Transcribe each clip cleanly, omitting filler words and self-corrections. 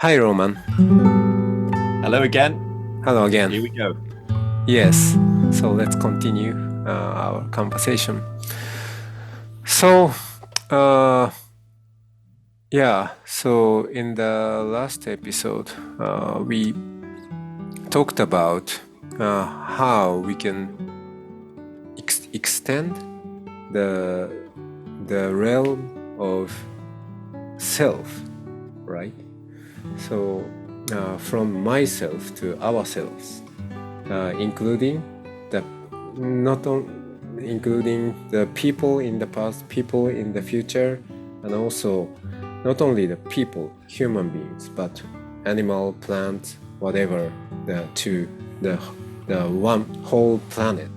Hi, Roman. Hello again. Hello again. Here we go. Yes, so let's continue our conversation. So, uh, so in the last episode, we talked about how we can extend the realm of self, right? So, from myself to ourselves. Including the not on, including the people in the past, people in the future, and also not only the people, human beings, but animal, plant, whatever, to the one whole planet.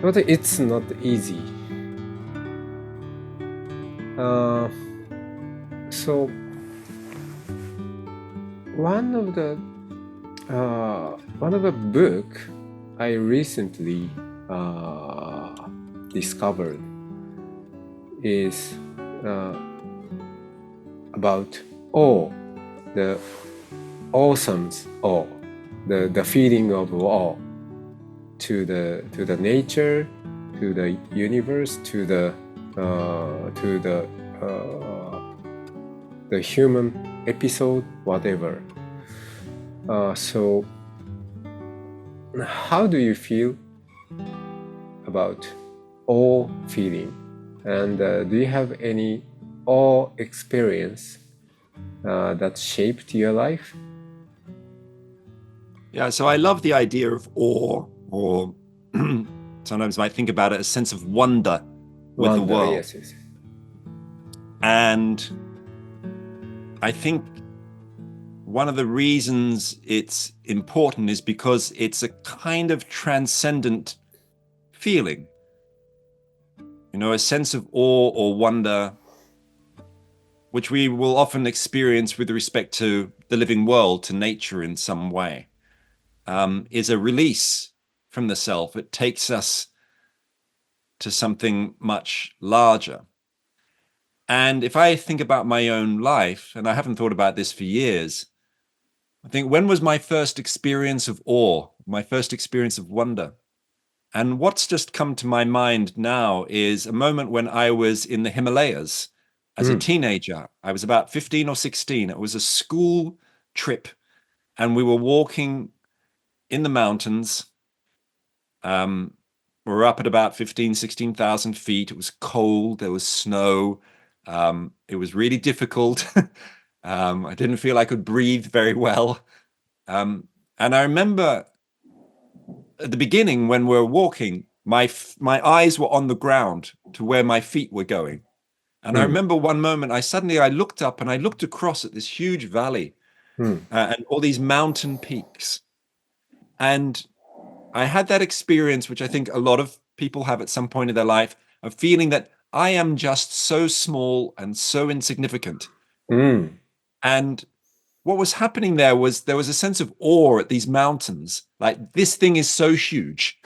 But it's not easy. So one of the book I recently discovered is about awe, the awesome's awe, the feeling of awe to the nature, to the universe, to the human episode, whatever. So how do you feel about awe feeling? And do you have any awe experience that shaped your life? Yeah, so I love the idea of awe, or sometimes I think about it as a sense of wonder with the world. Yes. And I think one of the reasons it's important is because it's a kind of transcendent feeling. You know, a sense of awe or wonder, which we will often experience with respect to the living world, to nature in some way. Is a release from the self. It takes us to something much larger. And if I think about my own life, and I haven't thought about this for years, I think, when was my first experience of awe, my first experience of wonder? And what's just come to my mind now is a moment when I was in the Himalayas as a teenager. I was about 15 or 16. It was a school trip, and we were walking in the mountains. We're up at about 15, 16,000 feet. It was cold. There was snow. It was really difficult. I didn't feel I could breathe very well. And I remember at the beginning, when we were walking, my eyes were on the ground to where my feet were going. And I remember one moment, I looked up and I looked across at this huge valley and all these mountain peaks. And I had that experience, which I think a lot of people have at some point in their life, of feeling that I am just so small and so insignificant. And what was happening there was a sense of awe at these mountains, like, this thing is so huge,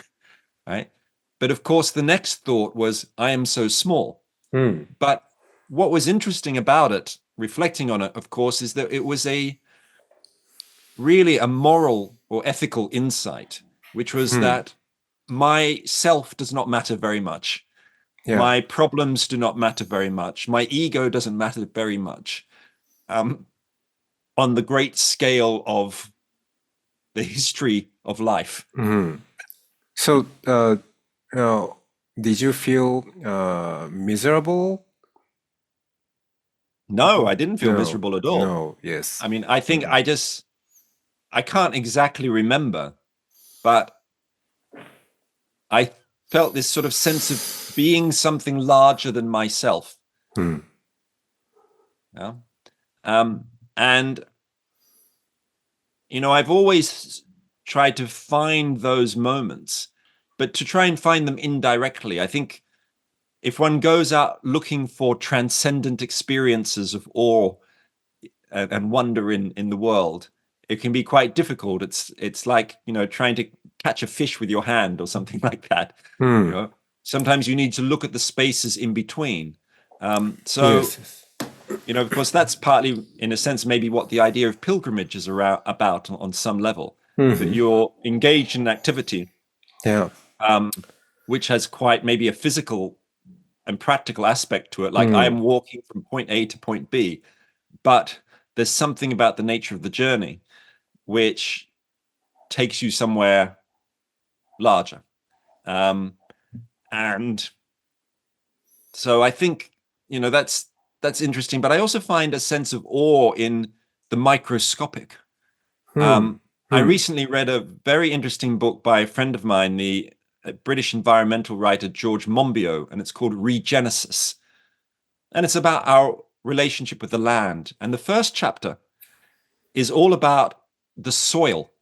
right? But of course, the next thought was, I am so small. But what was interesting about it, reflecting on it, of course, is that it was really a moral or ethical insight, which was that my self does not matter very much. Yeah. My problems do not matter very much. My ego doesn't matter very much. On the great scale of the history of life. So, did you feel miserable? No, I didn't feel No, miserable at all. no, yes. I mean, I think I can't exactly remember, but I felt this sort of sense of being something larger than myself. Yeah. And, you know, I've always tried to find those moments, but to try and find them indirectly. I think if one goes out looking for transcendent experiences of awe and wonder in the world, it can be quite difficult. It's like, you know, trying to catch a fish with your hand or something like that. You know, sometimes you need to look at the spaces in between. So Yes. because that's partly, in a sense, maybe what the idea of pilgrimage is about on some level, that Hmm. you're engaged in an activity Yeah. which has quite maybe a physical and practical aspect to it. Like I Hmm. am walking from point A to point B, but there's something about the nature of the journey which takes you somewhere larger. Um, and so I think, that's interesting. But I also find a sense of awe in the microscopic. Hmm. Um, I Hmm. recently read a very interesting book by a friend of mine, the British environmental writer George Monbiot, and it's called Regenesis. And it's about our relationship with the land. And the first chapter is all about the soil.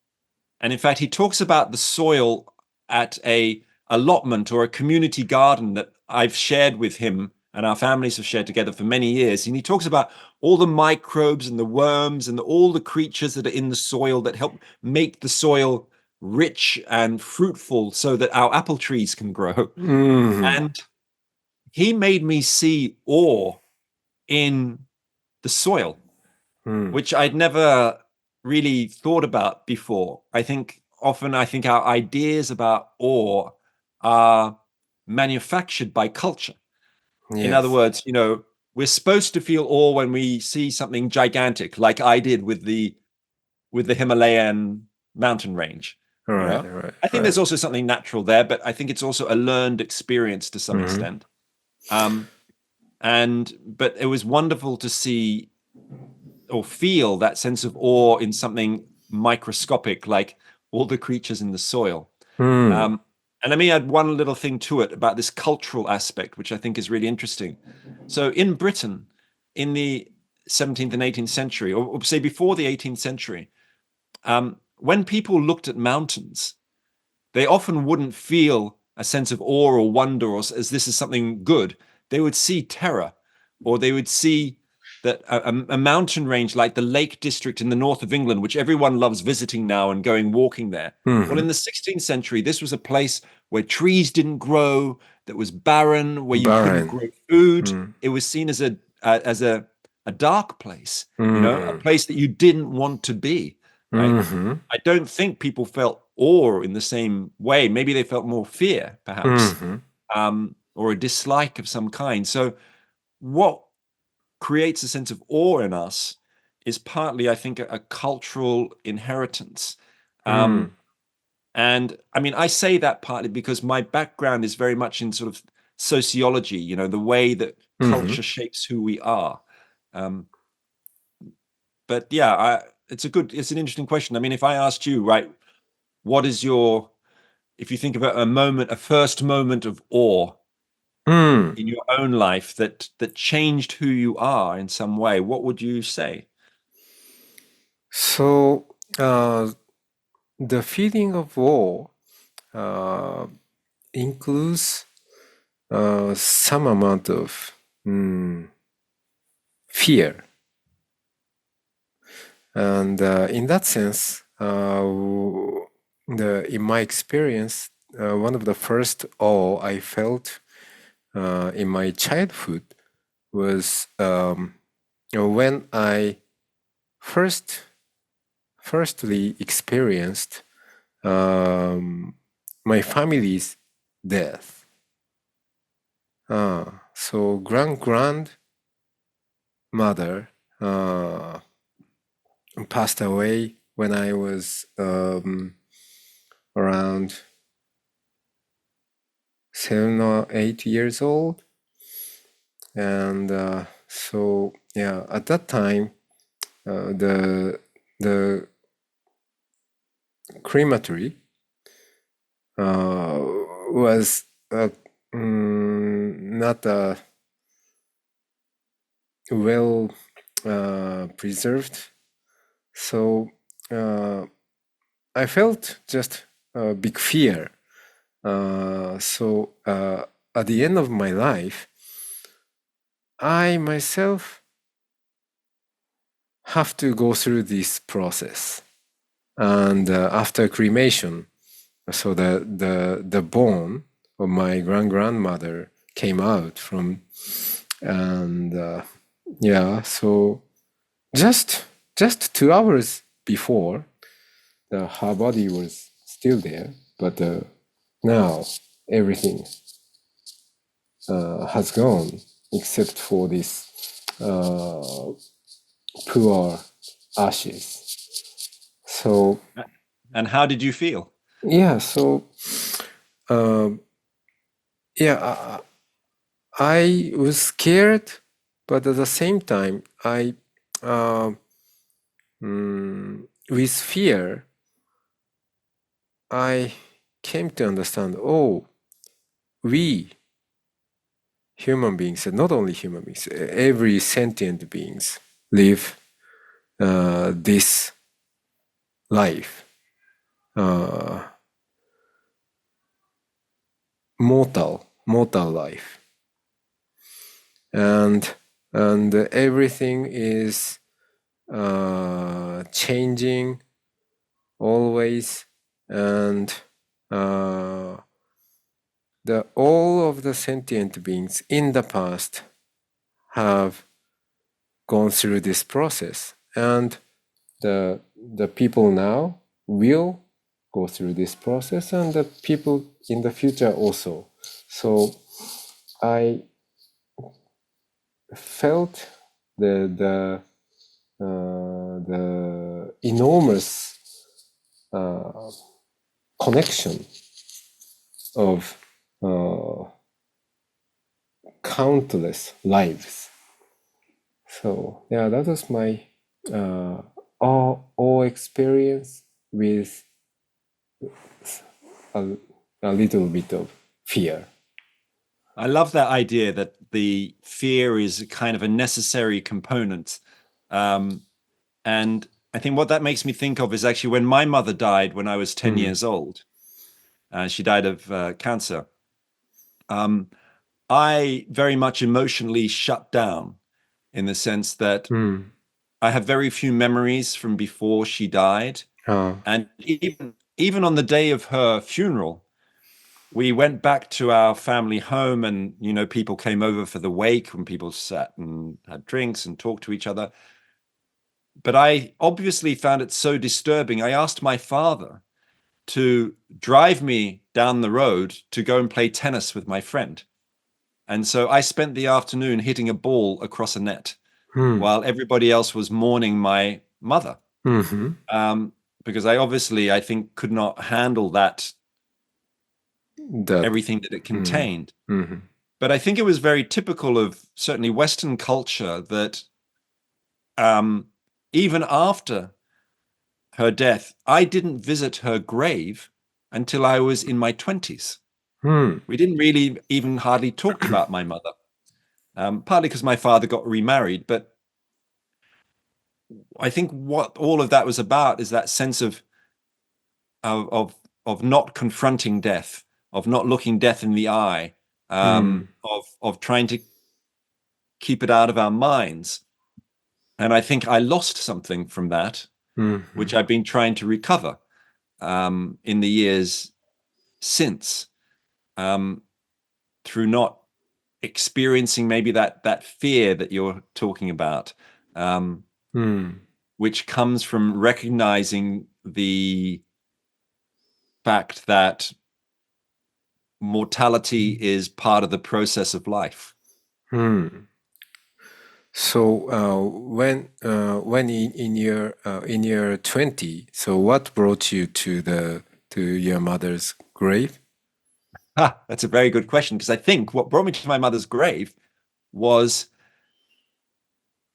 And in fact, he talks about the soil at a allotment or a community garden that I've shared with him and our families have shared together for many years. And he talks about all the microbes and the worms and all the creatures that are in the soil that help make the soil rich and fruitful so that our apple trees can grow. Hmm. And he made me see awe in the soil, Hmm. which I'd never really thought about before. I think our ideas about awe are manufactured by culture. In other Yes. words, we're supposed to feel awe when we see something gigantic, like I did with the Himalayan mountain range. All You right. know, All right. I think Right. there's also something natural there, but I think it's also a learned experience to some Hmm. extent. Um, but it was wonderful to see or feel that sense of awe in something microscopic, like all the creatures in the soil. Hmm. Um, and let me add one little thing to it about this cultural aspect, which I think is really interesting. So in Britain, in the 17th and 18th century, or say before the 18th century, when people looked at mountains, they often wouldn't feel a sense of awe or wonder or as this is something good. They would see terror, or they would see that a mountain range like the Lake District in the north of England, which everyone loves visiting now and going walking there. Well, Hmm. in the 16th century, this was a place where trees didn't grow, that was barren, where you couldn't Barren. grow food. Hmm. It was seen as a dark place, a Hmm. place that you didn't want to be, right? Hmm. I don't think people felt awe in the same way. Maybe they felt more fear, perhaps, Hmm. or a dislike of some kind. So, what creates a sense of awe in us is partly, I think, a cultural inheritance. Hmm. Um, and I mean, I say that partly because my background is very much in sort of sociology, the way that Hmm. culture shapes who we are. Um, but yeah, it's an interesting question. I mean, if I asked you, right, what is if you think about a first moment of awe Hmm. in your own life that changed who you are in some way, what would you say? So, the feeling of awe uh, includes some amount of fear. And in that sense, in my experience, one of the first awe I felt in my childhood was when I firstly experienced my family's death. So grandmother passed away when I was around 7 or 8 years old, and so yeah, at that time, the crematory was not well preserved, so I felt just a big fear. So at the end of my life, I myself have to go through this process. And after cremation, so the bone of my grandmother came out from, and Yeah, so just just 2 hours before, her body was still there, but now everything has gone except for this uh, poor ashes. So And how did you feel? yeah, so um, yeah, I was scared, but at the same time, uh, with fear, I came to understand. Oh, we human beings, and not only human beings, every sentient beings live this life, uh, mortal life, and everything is changing always, and uh, the all of the sentient beings in the past have gone through this process, and the people now will go through this process, and the people in the future also. So I felt the enormous uh, connection of uh, countless lives. So yeah, that was my uh, all experience with a, a little bit of fear. I love that idea that the fear is kind of a necessary component. And I think what that makes me think of is actually when my mother died when I was 10 Mm, years old. She died of cancer. Um, I very much emotionally shut down in the sense that mm, I have very few memories from before she died. uh, And even on the day of her funeral, we went back to our family home, and people came over for the wake, when people sat and had drinks and talked to each other. But I obviously found it so disturbing. I asked my father to drive me down the road to go and play tennis with my friend. And so I spent the afternoon hitting a ball across a net mm, while everybody else was mourning my mother. mm-hmm. Um, because I think, could not handle that, That everything that it mm, contained. mm-hmm. But I think it was very typical of certainly Western culture that um, even after her death, I didn't visit her grave until I was in my 20s. Mm, We didn't really even hardly talked about my mother, partly because my father got remarried. But I think what all of that was about is that sense of of, of not confronting death, of not looking death in the eye, mm, of trying to keep it out of our minds. And I think I lost something from that, mm-hmm. which I've been trying to recover in the years since, um, through not experiencing maybe that fear that you're talking about, um, Mm, which comes from recognizing the fact that mortality is part of the process of life. mm. So when in your 20, so what brought you to the to your mother's grave? That's a very good question, because I think what brought me to my mother's grave was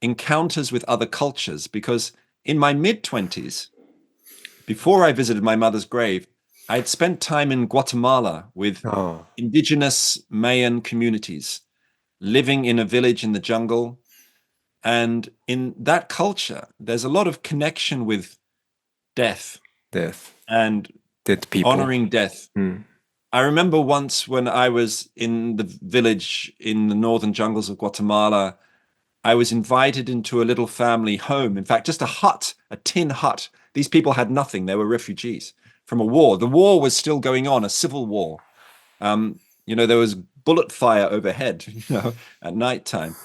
encounters with other cultures. Because in my mid 20s, before I visited my mother's grave, I had spent time in Guatemala with Oh, indigenous Mayan communities, living in a village in the jungle. And in that culture, there's a lot of connection with death death, and dead people. honoring death. Mm, I remember once when I was in the village in the northern jungles of Guatemala, I was invited into a little family home. In fact, just a hut, a tin hut. These people had nothing. They were refugees from a war. The war was still going on, a civil war. There was bullet fire overhead, at nighttime.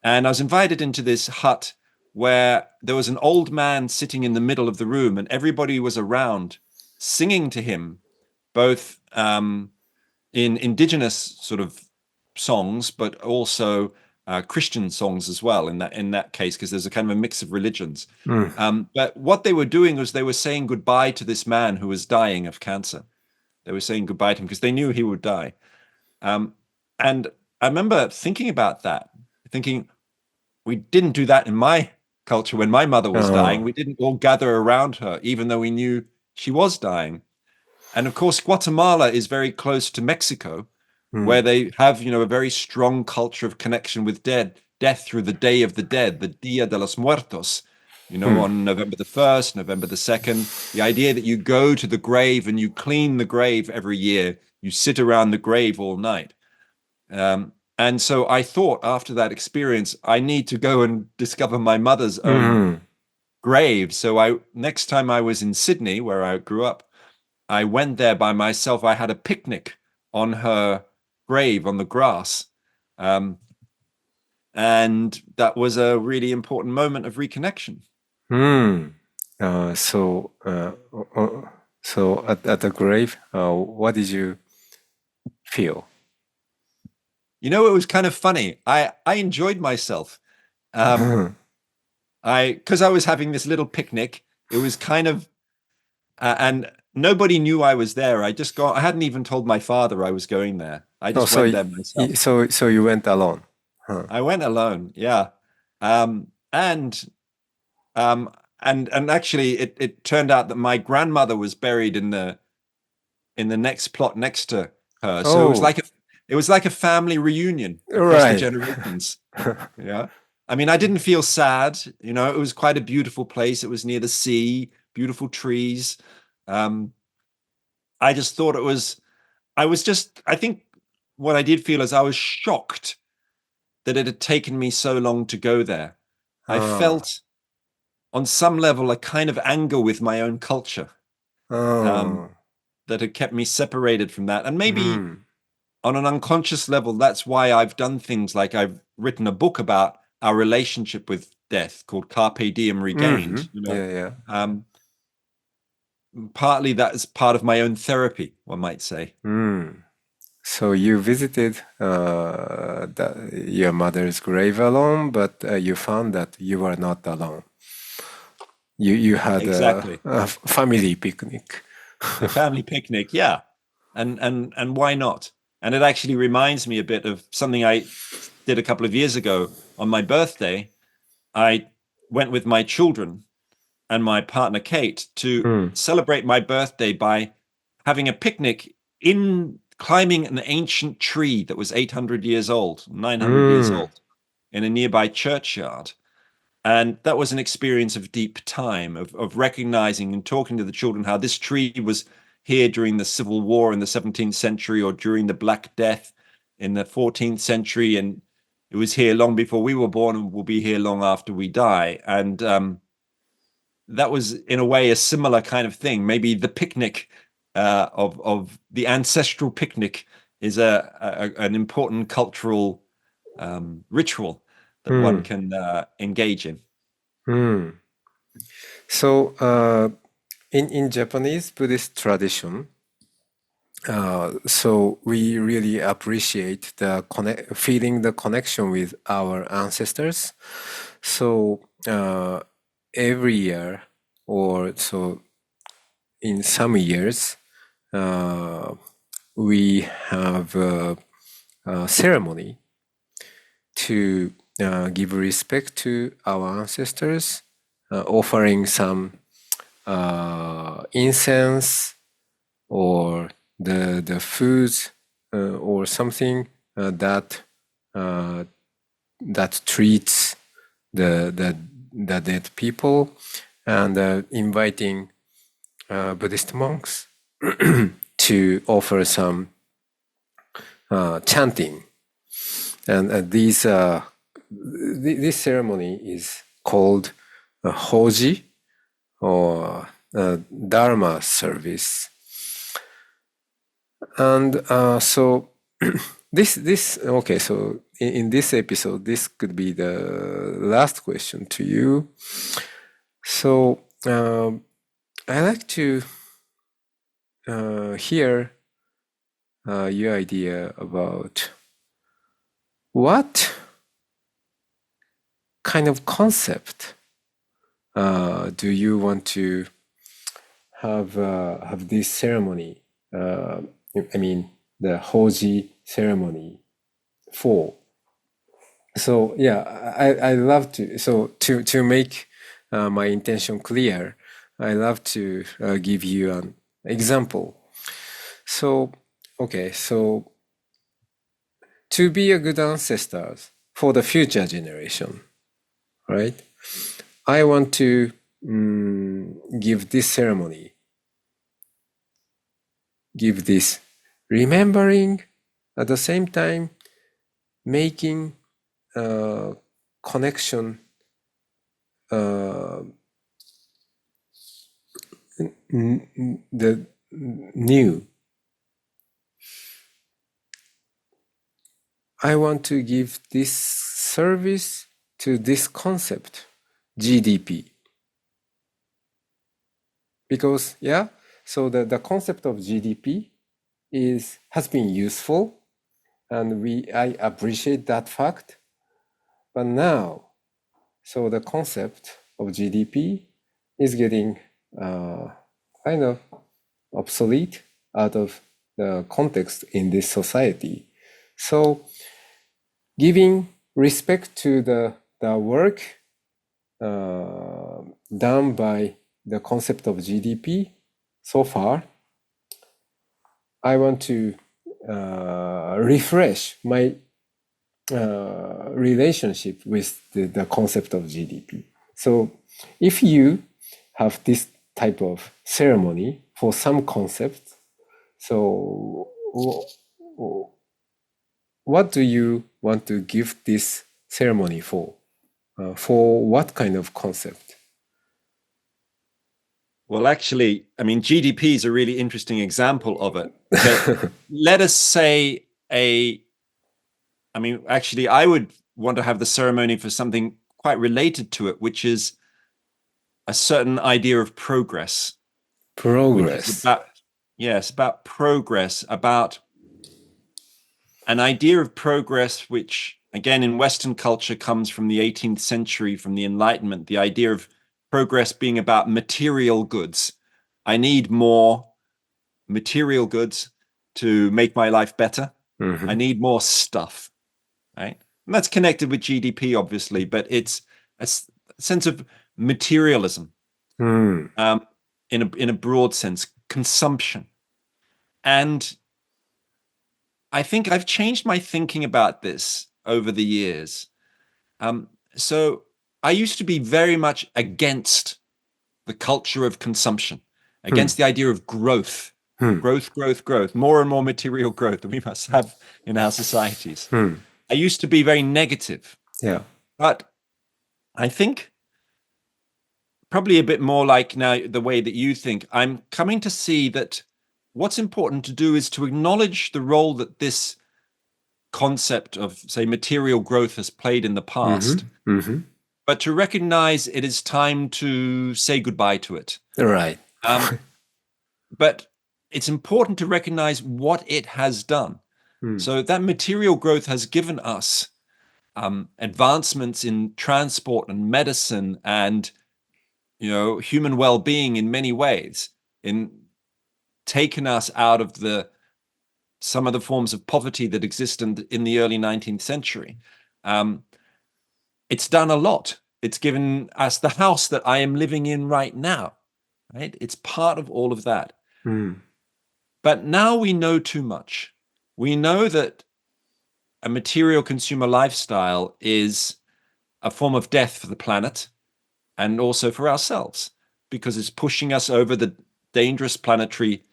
And I was invited into this hut where there was an old man sitting in the middle of the room, and everybody was around singing to him, both in indigenous sort of songs, but also Christian songs as well. In that case, because there's a kind of a mix of religions. But what they were doing was they were saying goodbye to this man who was dying of cancer. They were saying goodbye to him because they knew he would die. And I remember thinking about that, thinking, we didn't do that in my culture when my mother was dying. We didn't all gather around her, even though we knew she was dying. And of course, Guatemala is very close to Mexico, where they have, a very strong culture of connection with death through the Day of the Dead, the Dia de los Muertos, on November the 1st, November the 2nd. The idea that you go to the grave and you clean the grave every year, you sit around the grave all night. And so I thought after that experience, I need to go and discover my mother's own grave. So next time I was in Sydney, where I grew up, I went there by myself. I had a picnic on her grave on the grass. And that was a really important moment of reconnection. So at the grave, what did you feel? It was kind of funny. I enjoyed myself. Because I was having this little picnic. It was kind of, and nobody knew I was there. I hadn't even told my father I was going there. I just went there myself. So you went alone. I went alone, yeah. And actually it turned out that my grandmother was buried in the next plot next to her. So it was like a family reunion across the generations. Yeah. I mean, I didn't feel sad, it was quite a beautiful place. It was near the sea, beautiful trees. I just thought I think what I did feel is I was shocked that it had taken me so long to go there. I felt on some level a kind of anger with my own culture that had kept me separated from that. And maybe on an unconscious level, that's why I've done things like I've written a book about our relationship with death called Carpe Diem Regained. Partly that is part of my own therapy, one might say. So you visited your mother's grave alone, but you found that you were not alone. You had a family picnic. A family picnic, yeah. And why not? And it actually reminds me a bit of something I did a couple of years ago on my birthday. I went with my children and my partner, Kate, to celebrate my birthday by having a picnic in climbing an ancient tree that was 800 years old, 900 years old, in a nearby churchyard. And that was an experience of deep time, of recognizing and talking to the children how this tree was here during the Civil War in the 17th century or during the Black Death in the 14th century. And it was here long before we were born and will be here long after we die. And that was, in a way, a similar kind of thing. Maybe the picnic of the ancestral picnic is an important cultural ritual that one can engage in. So in Japanese Buddhist tradition, so we really appreciate feeling the connection with our ancestors. So every year, or so in some years, we have a ceremony to give respect to our ancestors, offering some incense or the foods or something that treats the dead people, and inviting Buddhist monks to offer some chanting. And this ceremony is called Hoji, or Dharma service. And so this okay, so in this episode, this could be the last question to you. So I like to hear your idea about what kind of concept do you want to have this ceremony? I mean, the Hoji ceremony for. So yeah, I love to. So to make my intention clear, I love to give you an example. So okay, so to be a good ancestor for the future generation, right? I want to give this ceremony, give this remembering at the same time making connection the new. I want to give this service to this concept, GDP. Because yeah, so the concept of GDP has been useful, and I appreciate that fact. But now, so the concept of GDP is getting kind of obsolete out of the context in this society. So giving respect to the work done by the concept of GDP so far, I want to refresh my relationship with the concept of GDP. So if you have this type of ceremony for some concept, so what do you want to give this ceremony for? For what kind of concept? Well, actually, I mean, GDP is a really interesting example of it. But let us say I mean, actually, I would want to have the ceremony for something quite related to it, which is a certain idea of progress. Which is Progress. about, yes, about progress, about an idea of progress, which again in Western culture comes from the 18th century, from the Enlightenment, the idea of progress being about material goods. I need more material goods to make my life better. Mm-hmm. I need more stuff, right? And that's connected with GDP, obviously, but it's a sense of materialism in a broad sense, consumption. And I think I've changed my thinking about this over the years. So I used to be very much against the culture of consumption, against the idea of growth, growth, more and more material growth that we must have in our societies. I used to be very negative. Yeah. But I think probably a bit more like now the way that you think, I'm coming to see that what's important to do is to acknowledge the role that this concept of, say, material growth has played in the past, but to recognize it is time to say goodbye to it. Right. But it's important to recognize what it has done. So that material growth has given us advancements in transport and medicine and human well-being in many ways, in taking us out of some of the forms of poverty that existed in the early 19th century. It's done a lot. It's given us the house that I am living in right now, right? It's part of all of that. But now we know too much. We know that a material consumer lifestyle is a form of death for the planet and also for ourselves, because it's pushing us over the dangerous planetary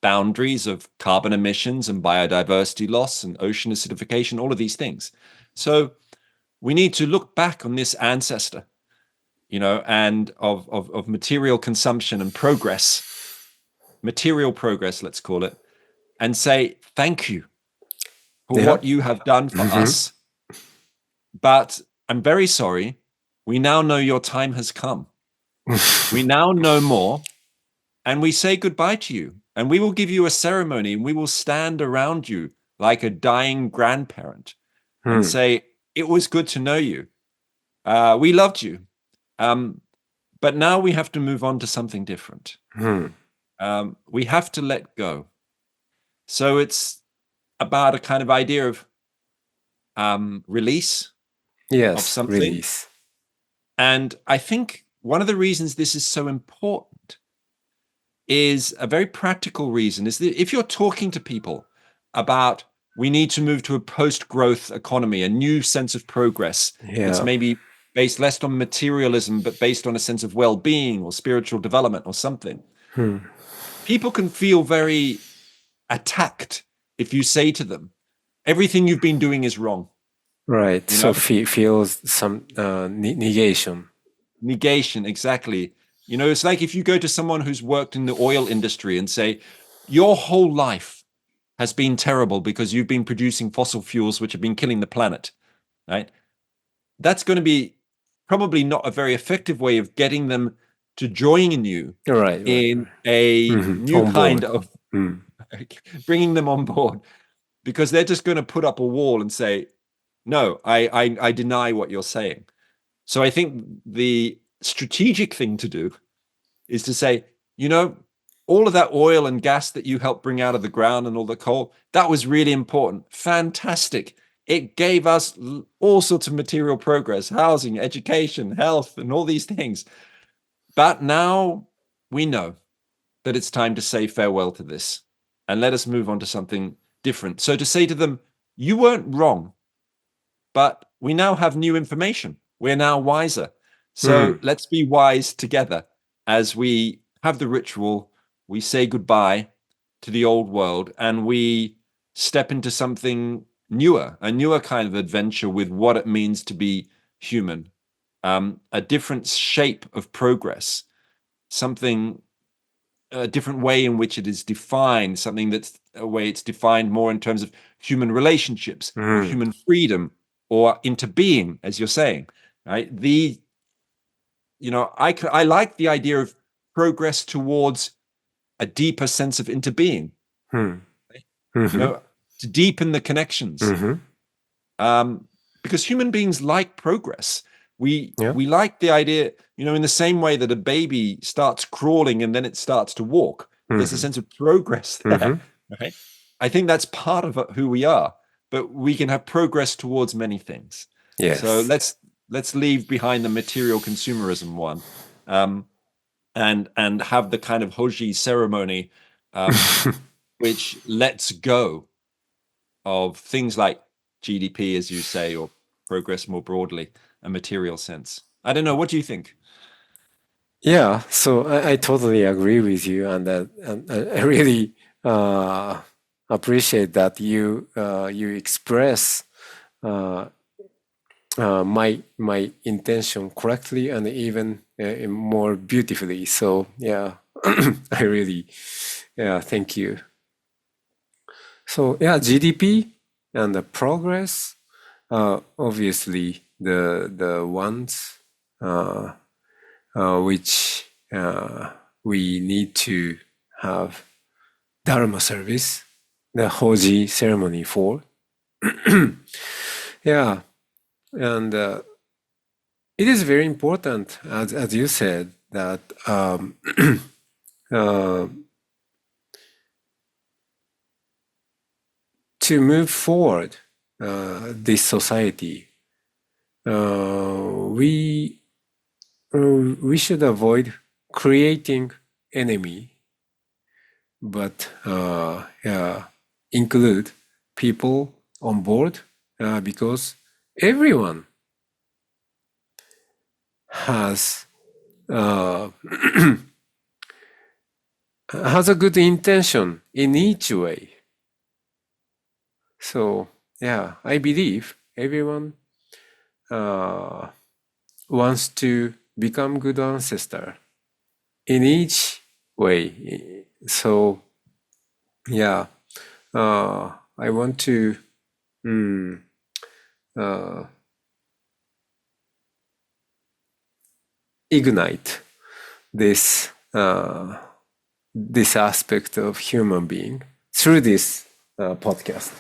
boundaries of carbon emissions and biodiversity loss and ocean acidification, all of these things. So we need to look back on this ancestor, and of material consumption and progress, material progress, let's call it, and say, thank you. for Yeah. what you have done for Mm-hmm. us. But I'm very sorry. We now know your time has come. We now know more, and we say goodbye to you. And we will give you a ceremony, and we will stand around you like a dying grandparent and Hmm. say, it was good to know you. We loved you. But now we have to move on to something different. Hmm. We have to let go. So it's about a kind of idea of release of Yes, something. release. And I think one of the reasons this is so important is a very practical reason, is that if you're talking to people about we need to move to a post-growth economy, a new sense of progress that's Yeah. maybe based less on materialism, but based on a sense of well-being or spiritual development or something, Hmm. people can feel very attacked if you say to them, everything you've been doing is wrong, Right. you So know? feels some negation. Negation, exactly. You know, it's like if you go to someone who's worked in the oil industry and say, your whole life has been terrible because you've been producing fossil fuels which have been killing the planet, right? That's going to be probably not a very effective way of getting them to join you Right. Right. in Right. a Mm-hmm. new On kind board. of Hmm. bringing them on board, because they're just going to put up a wall and say, no, I deny what you're saying. So I think the strategic thing to do is to say, you know, all of that oil and gas that you helped bring out of the ground and all the coal, that was really important. Fantastic. It gave us all sorts of material progress, housing, education, health, and all these things. But now we know that it's time to say farewell to this and let us move on to something different. So to say to them, you weren't wrong, but we now have new information. We're now wiser. Hmm. So let's be wise together as we have the ritual. We say goodbye to the old world and we step into something newer, a newer kind of adventure with what it means to be human, a different shape of progress, something, a different way in which it is defined, something that's a way it's defined more in terms of human relationships or Hmm. human freedom or into being, as you're saying, right? I like the idea of progress towards a deeper sense of interbeing, Hmm. you Mm-hmm. know, to deepen the connections. Mm-hmm. um, because human beings like progress. We Yeah. we like the idea, in the same way that a baby starts crawling and then it starts to walk. There's a Mm-hmm. sense of progress there, Mm-hmm. right? I think that's part of who we are, but we can have progress towards many things. So Yes. let's leave behind the material consumerism one, um, and have the kind of hoji ceremony, um, which lets go of things like GDP, as you say, or progress more broadly, a material sense. I don't know. What do you think? Yeah, so I totally agree with you, and I really uh, appreciate that you express uh, my intention correctly and even more beautifully. So yeah, I really thank you. So yeah, GDP and the progress, obviously the ones. Which we need to have Dharma service, the Hoji ceremony for. Yeah, and it is very important, as you said, that uh, to move forward this society, we we should avoid creating enemy, but yeah, include people on board because everyone has uh, has a good intention in each way. So yeah, I believe everyone uh, wants to become good ancestor in each way. So yeah, I want to. mm, uh, ignite this this aspect of human being through this podcast?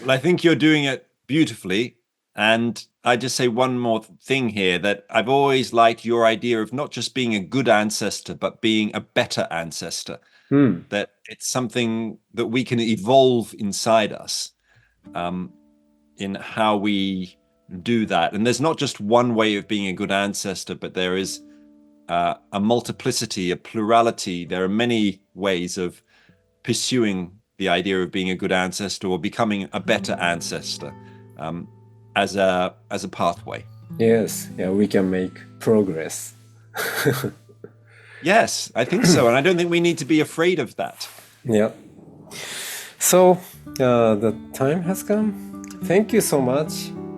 Well, I think you're doing it beautifully. And I just say one more thing here, that I've always liked your idea of not just being a good ancestor, but being a better ancestor. That it's something that we can evolve inside us, in how we do that. And there's not just one way of being a good ancestor, but there is a multiplicity, a plurality. There are many ways of pursuing the idea of being a good ancestor or becoming a better ancestor, as a pathway. Yes, yeah, we can make progress. Yes, I think so. And I don't think we need to be afraid of that. Yeah. So the time has come. Thank you so much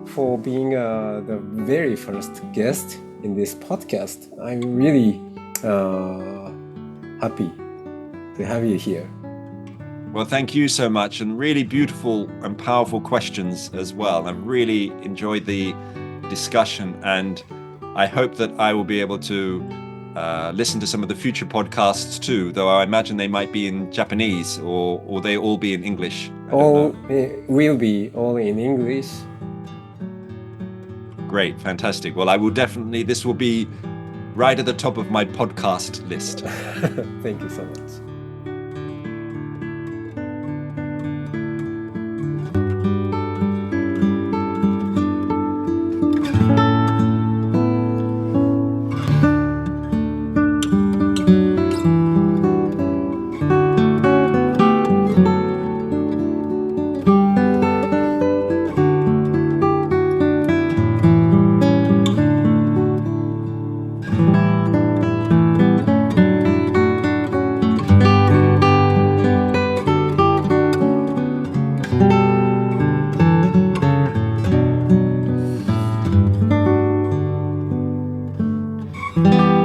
for being the very first guest in this podcast. I'm really happy to have you here. Well, thank you so much, and really beautiful and powerful questions as well. I've really enjoyed the discussion, and I hope that I will be able to listen to some of the future podcasts too, though I imagine they might be in Japanese, or they all be in English. All will be all in English. Great, fantastic. Well, I will definitely, this will be right at the top of my podcast list. Thank you so much. Thank you.